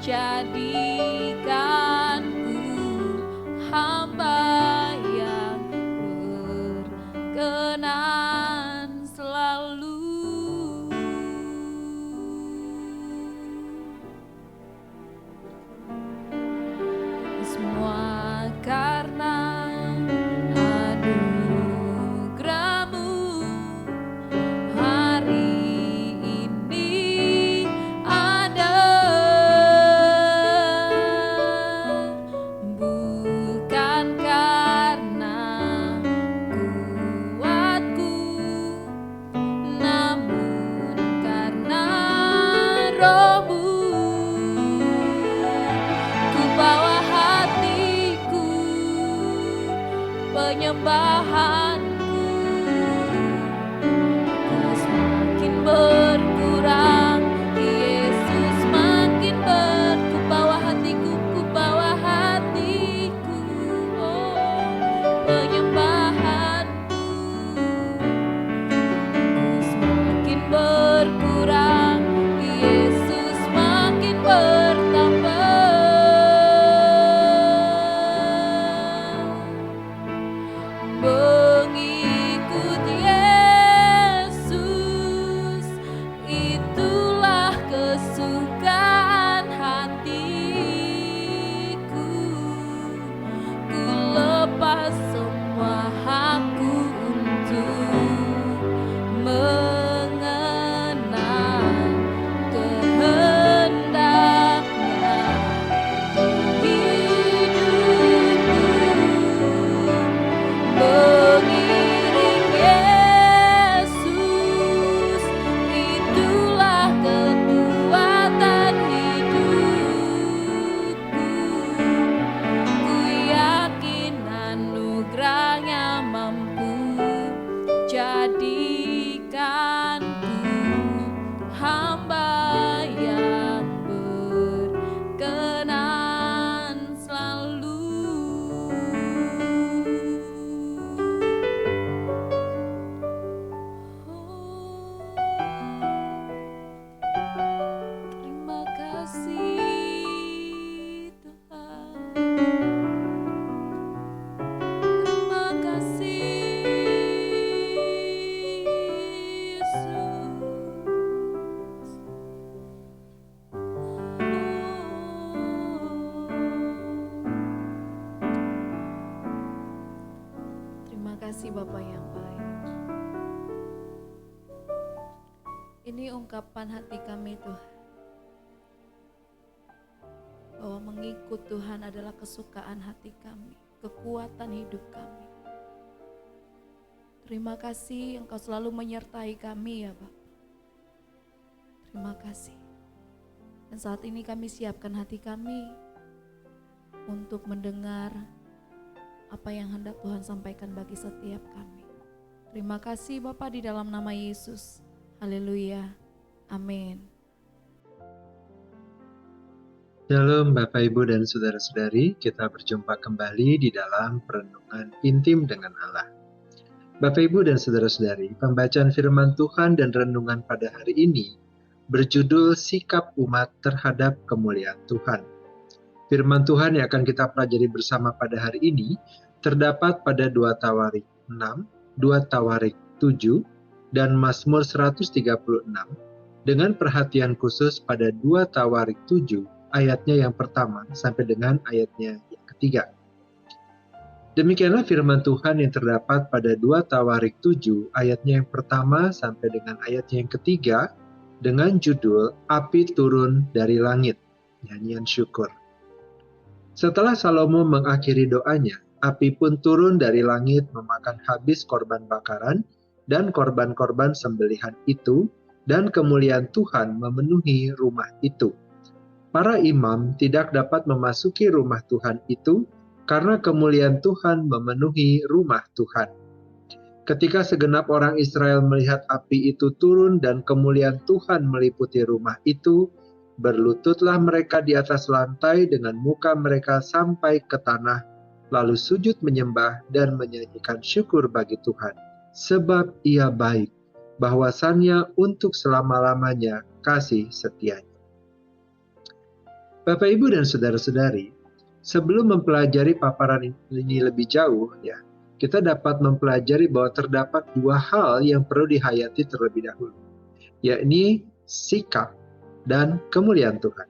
jadikanku hamba yang berkenan selalu. Semua karena anugerah-Mu hari ini ada, bukan karena kuatku, namun karena Roh-Mu. Ku bawa hatiku, penyembahanku, ku semakin berkurang, Yesus makin ku bawa hatiku, oh, penyembahanku, ku semakin berkurang, Yesus makin bertambah. Mengikut Yesus, itulah kesukaan hatiku. Ku lepas semua hakku untuk mengenal kehendaknya di hidupku. Mengiring Yesus, itulah kekuatan hidupku. Ku yakin anugerah-Nya mampu jadikanku hamba yang berkenan selalu. Terima kasih Tuhan, terima kasih Yesus. Terima kasih Bapa yang baik. Ini ungkapan hati kami Tuhan, bahwa mengikut Tuhan adalah kesukaan hati kami, kekuatan hidup kami. Terima kasih Engkau selalu menyertai kami ya Bapak. Terima kasih. Dan saat ini kami siapkan hati kami untuk mendengar apa yang hendak Tuhan sampaikan bagi setiap kami. Terima kasih Bapa, di dalam nama Yesus. Haleluya. Amin. Shalom Bapak Ibu dan Saudara-saudari, kita berjumpa kembali di dalam perenungan intim dengan Allah. Bapak Ibu dan Saudara-saudari, pembacaan firman Tuhan dan renungan pada hari ini berjudul Sikap Umat Terhadap Kemuliaan Tuhan. Firman Tuhan yang akan kita pelajari bersama pada hari ini terdapat pada 2 Tawarik 6, 2 Tawarik 7, dan Mazmur 136, dengan perhatian khusus pada 2 Tawarik 7, ayatnya yang pertama sampai dengan ayatnya yang ketiga. Demikianlah firman Tuhan yang terdapat pada 2 Tawarik 7, ayatnya yang pertama sampai dengan ayatnya yang ketiga, dengan judul Api Turun dari Langit, nyanyian syukur. Setelah Salomo mengakhiri doanya, api pun turun dari langit memakan habis korban bakaran dan korban-korban sembelihan itu, dan kemuliaan Tuhan memenuhi rumah itu. Para imam tidak dapat memasuki rumah Tuhan itu karena kemuliaan Tuhan memenuhi rumah Tuhan. Ketika segenap orang Israel melihat api itu turun dan kemuliaan Tuhan meliputi rumah itu, berlututlah mereka di atas lantai dengan muka mereka sampai ke tanah, lalu sujud menyembah dan menyanyikan syukur bagi Tuhan, sebab Ia baik, bahwasannya untuk selama-lamanya kasih setianya. Bapak, Ibu, dan saudara-saudari, sebelum mempelajari paparan ini lebih jauh, ya, kita dapat mempelajari bahwa terdapat dua hal yang perlu dihayati terlebih dahulu, yakni sikap dan kemuliaan Tuhan.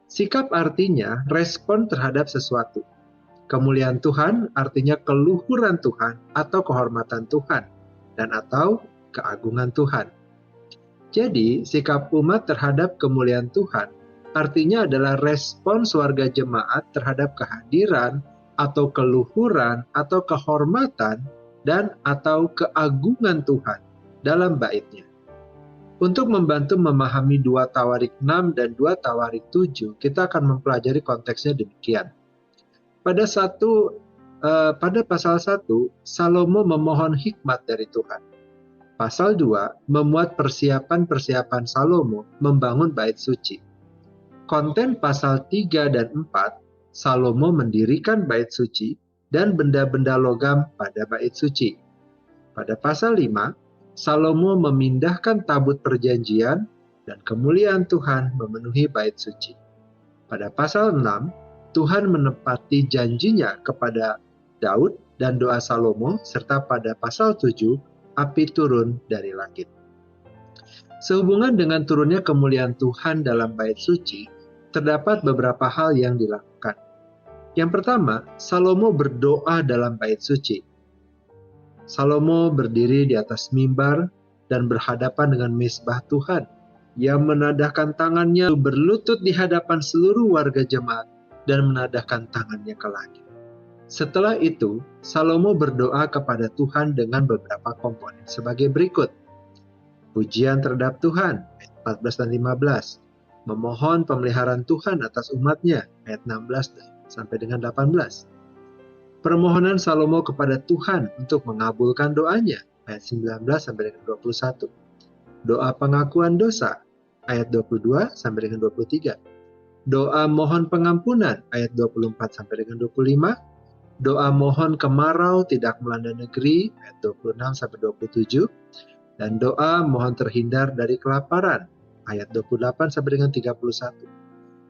Sikap artinya respon terhadap sesuatu. Kemuliaan Tuhan artinya keluhuran Tuhan atau kehormatan Tuhan dan atau keagungan Tuhan. Jadi, sikap umat terhadap kemuliaan Tuhan artinya adalah respons warga jemaat terhadap kehadiran atau keluhuran atau kehormatan dan atau keagungan Tuhan dalam bait-Nya. Untuk membantu memahami 2 Tawarik 6 dan 2 Tawarik 7, kita akan mempelajari konteksnya demikian. Pada pasal 1, Salomo memohon hikmat dari Tuhan. Pasal 2 memuat persiapan-persiapan Salomo membangun bait suci. Konten pasal 3 dan 4, Salomo mendirikan bait suci dan benda-benda logam pada bait suci. Pada pasal 5, Salomo memindahkan tabut perjanjian dan kemuliaan Tuhan memenuhi bait suci. Pada pasal 6, Tuhan menepati janjinya kepada Daud dan doa Salomo, serta pada pasal 7, api turun dari langit. Sehubungan dengan turunnya kemuliaan Tuhan dalam bait suci, terdapat beberapa hal yang dilakukan. Yang pertama, Salomo berdoa dalam bait suci. Salomo berdiri di atas mimbar dan berhadapan dengan mezbah Tuhan. Ia menadahkan tangannya berlutut di hadapan seluruh warga jemaat dan menadahkan tangannya ke langit. Setelah itu, Salomo berdoa kepada Tuhan dengan beberapa komponen sebagai berikut. Pujian terhadap Tuhan, ayat 14 dan 15. Memohon pemeliharaan Tuhan atas umatnya, ayat 16 sampai dengan 18. Permohonan Salomo kepada Tuhan untuk mengabulkan doanya, ayat 19 sampai dengan 21. Doa pengakuan dosa, ayat 22 sampai dengan 23. Doa mohon pengampunan, ayat 24 sampai dengan 25. Doa mohon kemarau tidak melanda negeri, ayat 26 sampai 27. Dan doa mohon terhindar dari kelaparan, ayat 28 sampai dengan 31.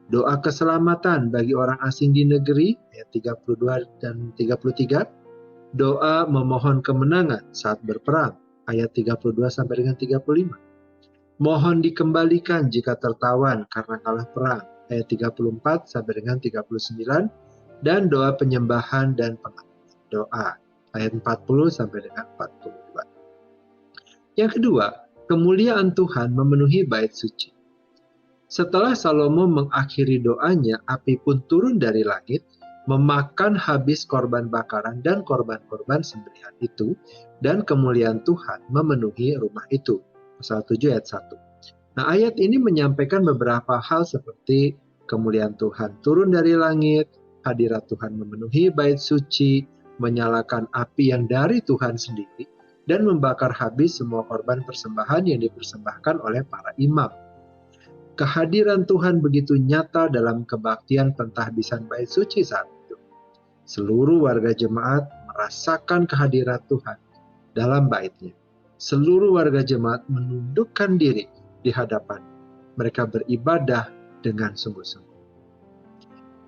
Doa keselamatan bagi orang asing di negeri, ayat 32 dan 33. Doa memohon kemenangan saat berperang, ayat 32 sampai dengan 35. Mohon dikembalikan jika tertawan karena kalah perang, ayat 34 sampai dengan 39. Dan doa penyembahan dan pengampunan doa, ayat 40 sampai dengan 42. Yang kedua, kemuliaan Tuhan memenuhi bait suci. Setelah Salomo mengakhiri doanya, api pun turun dari langit, memakan habis korban bakaran dan korban-korban sembelihan itu, dan kemuliaan Tuhan memenuhi rumah itu. Pasal 7 ayat 1. Nah, ayat ini menyampaikan beberapa hal seperti kemuliaan Tuhan turun dari langit, hadirat Tuhan memenuhi bait suci, menyalakan api yang dari Tuhan sendiri, dan membakar habis semua korban persembahan yang dipersembahkan oleh para imam. Kehadiran Tuhan begitu nyata dalam kebaktian pentahbisan bait suci saat itu. Seluruh warga jemaat merasakan kehadiran Tuhan dalam bait-Nya. Seluruh warga jemaat menundukkan diri di hadapan. Mereka beribadah dengan sungguh-sungguh.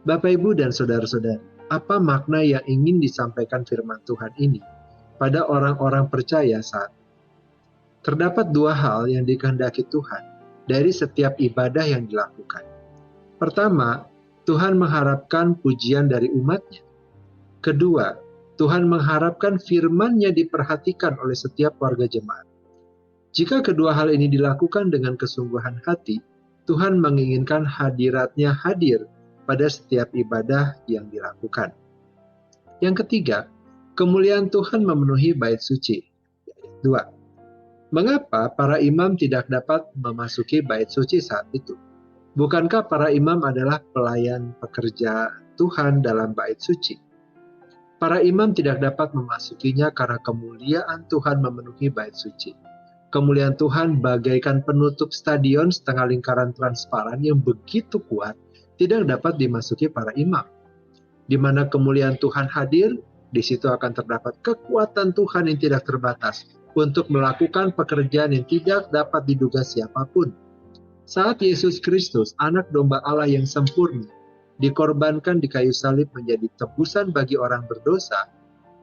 Bapak, Ibu, dan saudara-saudari, apa makna yang ingin disampaikan firman Tuhan ini pada orang-orang percaya saat ini? Terdapat dua hal yang dikehendaki Tuhan dari setiap ibadah yang dilakukan. Pertama, Tuhan mengharapkan pujian dari umat-Nya. Kedua, Tuhan mengharapkan firman-Nya diperhatikan oleh setiap warga jemaat. Jika kedua hal ini dilakukan dengan kesungguhan hati, Tuhan menginginkan hadirat-Nya hadir pada setiap ibadah yang dilakukan. Yang ketiga, kemuliaan Tuhan memenuhi bait suci. Ayat 2. Mengapa para imam tidak dapat memasuki bait suci saat itu? Bukankah para imam adalah pelayan pekerja Tuhan dalam bait suci? Para imam tidak dapat memasukinya karena kemuliaan Tuhan memenuhi bait suci. Kemuliaan Tuhan bagaikan penutup stadion setengah lingkaran transparan yang begitu kuat, tidak dapat dimasuki para imam. Di mana kemuliaan Tuhan hadir, di situ akan terdapat kekuatan Tuhan yang tidak terbatas untuk melakukan pekerjaan yang tidak dapat diduga siapapun. Saat Yesus Kristus, anak domba Allah yang sempurna, dikorbankan di kayu salib menjadi tebusan bagi orang berdosa,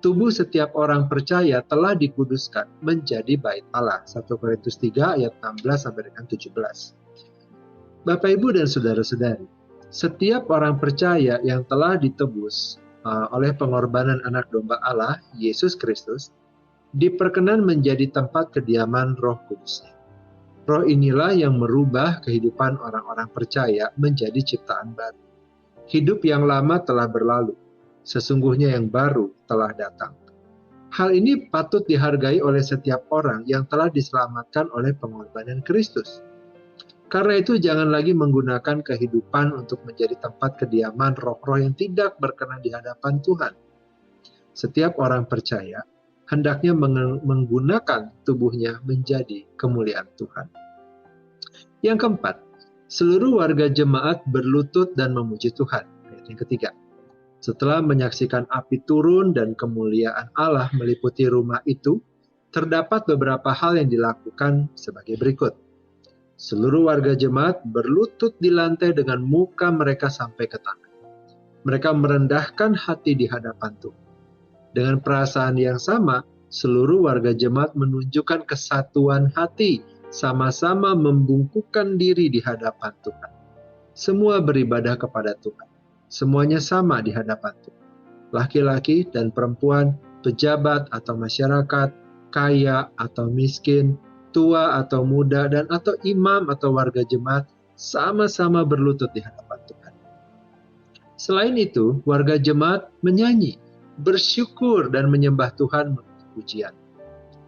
tubuh setiap orang percaya telah dikuduskan menjadi bait Allah. 1 Korintus 3 ayat 16 sampai dengan 17. Bapak, Ibu, dan saudara-saudari, setiap orang percaya yang telah ditebus oleh pengorbanan anak domba Allah, Yesus Kristus, diperkenan menjadi tempat kediaman Roh Kudusnya. Roh inilah yang merubah kehidupan orang-orang percaya menjadi ciptaan baru. Hidup yang lama telah berlalu, sesungguhnya yang baru telah datang. Hal ini patut dihargai oleh setiap orang yang telah diselamatkan oleh pengorbanan Kristus. Karena itu jangan lagi menggunakan kehidupan untuk menjadi tempat kediaman roh-roh yang tidak berkenan di hadapan Tuhan. Setiap orang percaya hendaknya menggunakan tubuhnya menjadi kemuliaan Tuhan. Yang keempat, seluruh warga jemaat berlutut dan memuji Tuhan. Ayat yang ketiga, setelah menyaksikan api turun dan kemuliaan Allah meliputi rumah itu, terdapat beberapa hal yang dilakukan sebagai berikut. Seluruh warga jemaat berlutut di lantai dengan muka mereka sampai ke tanah. Mereka merendahkan hati di hadapan Tuhan. Dengan perasaan yang sama, seluruh warga jemaat menunjukkan kesatuan hati, sama-sama membungkukkan diri di hadapan Tuhan. Semua beribadah kepada Tuhan. Semuanya sama di hadapan Tuhan. Laki-laki dan perempuan, pejabat atau masyarakat, kaya atau miskin, tua atau muda, dan atau imam atau warga jemaat sama-sama berlutut di hadapan Tuhan. Selain itu, warga jemaat menyanyi, bersyukur dan menyembah Tuhan melalui pujian.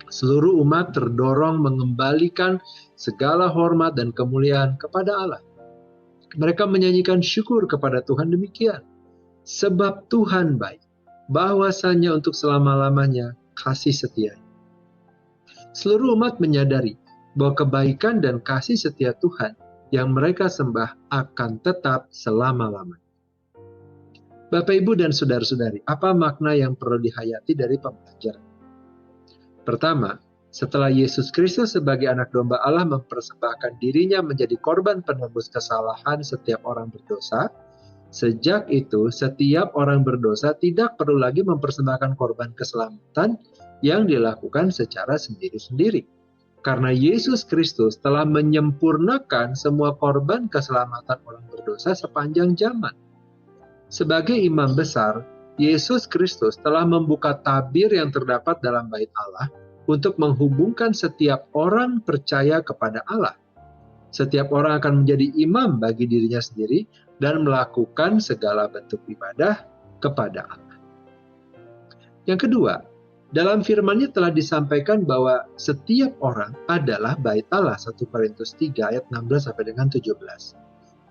Seluruh umat terdorong mengembalikan segala hormat dan kemuliaan kepada Allah. Mereka menyanyikan syukur kepada Tuhan demikian. Sebab Tuhan baik, bahwasanya untuk selama-lamanya kasih setia. Seluruh umat menyadari bahwa kebaikan dan kasih setia Tuhan yang mereka sembah akan tetap selama-lamanya. Bapak, Ibu, dan saudara-saudari, apa makna yang perlu dihayati dari pembelajaran? Pertama, setelah Yesus Kristus sebagai anak domba Allah mempersembahkan dirinya menjadi korban penebus kesalahan setiap orang berdosa, sejak itu setiap orang berdosa tidak perlu lagi mempersembahkan korban keselamatan yang dilakukan secara sendiri-sendiri. Karena Yesus Kristus telah menyempurnakan semua korban keselamatan orang berdosa sepanjang zaman. Sebagai imam besar, Yesus Kristus telah membuka tabir yang terdapat dalam bait Allah untuk menghubungkan setiap orang percaya kepada Allah. Setiap orang akan menjadi imam bagi dirinya sendiri dan melakukan segala bentuk ibadah kepada Allah. Yang kedua, dalam firman-Nya telah disampaikan bahwa setiap orang adalah bait Allah. 1 Korintus 3 ayat 16 sampai dengan 17.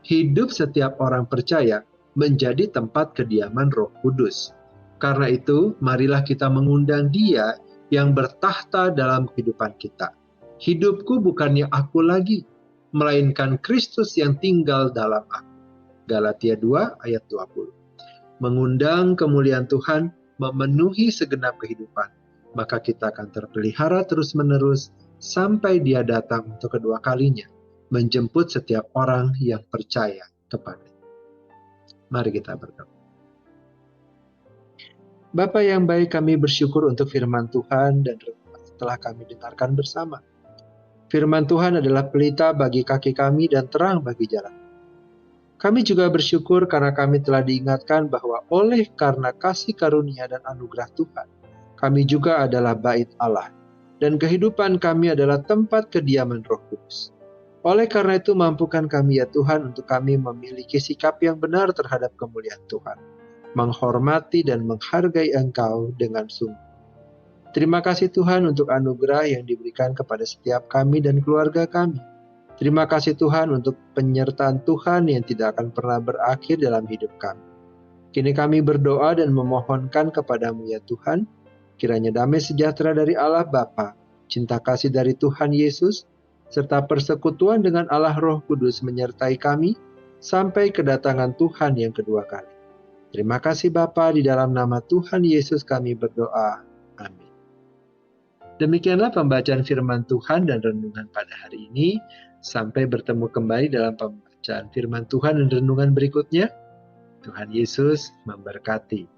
Hidup setiap orang percaya menjadi tempat kediaman Roh Kudus. Karena itu, marilah kita mengundang Dia yang bertahta dalam kehidupan kita. Hidupku bukannya aku lagi, melainkan Kristus yang tinggal dalam aku. Galatia 2 ayat 20. Mengundang kemuliaan Tuhan memenuhi segenap kehidupan, maka kita akan terpelihara terus-menerus sampai Dia datang untuk kedua kalinya, menjemput setiap orang yang percaya kepada-Nya. Mari kita berdoa. Bapa yang baik, kami bersyukur untuk firman Tuhan dan renungan setelah kami dengarkan bersama. Firman Tuhan adalah pelita bagi kaki kami dan terang bagi jalan. Kami juga bersyukur karena kami telah diingatkan bahwa oleh karena kasih karunia dan anugerah Tuhan, kami juga adalah bait Allah, dan kehidupan kami adalah tempat kediaman Roh Kudus. Oleh karena itu, mampukan kami ya Tuhan untuk kami memiliki sikap yang benar terhadap kemuliaan Tuhan, menghormati dan menghargai Engkau dengan sungguh. Terima kasih Tuhan untuk anugerah yang diberikan kepada setiap kami dan keluarga kami. Terima kasih Tuhan untuk penyertaan Tuhan yang tidak akan pernah berakhir dalam hidup kami. Kini kami berdoa dan memohonkan kepadamu ya Tuhan, kiranya damai sejahtera dari Allah Bapa, cinta kasih dari Tuhan Yesus, serta persekutuan dengan Allah Roh Kudus menyertai kami sampai kedatangan Tuhan yang kedua kali. Terima kasih Bapa, di dalam nama Tuhan Yesus kami berdoa. Amin. Demikianlah pembacaan firman Tuhan dan renungan pada hari ini. Sampai bertemu kembali dalam pembacaan firman Tuhan dan renungan berikutnya. Tuhan Yesus memberkati.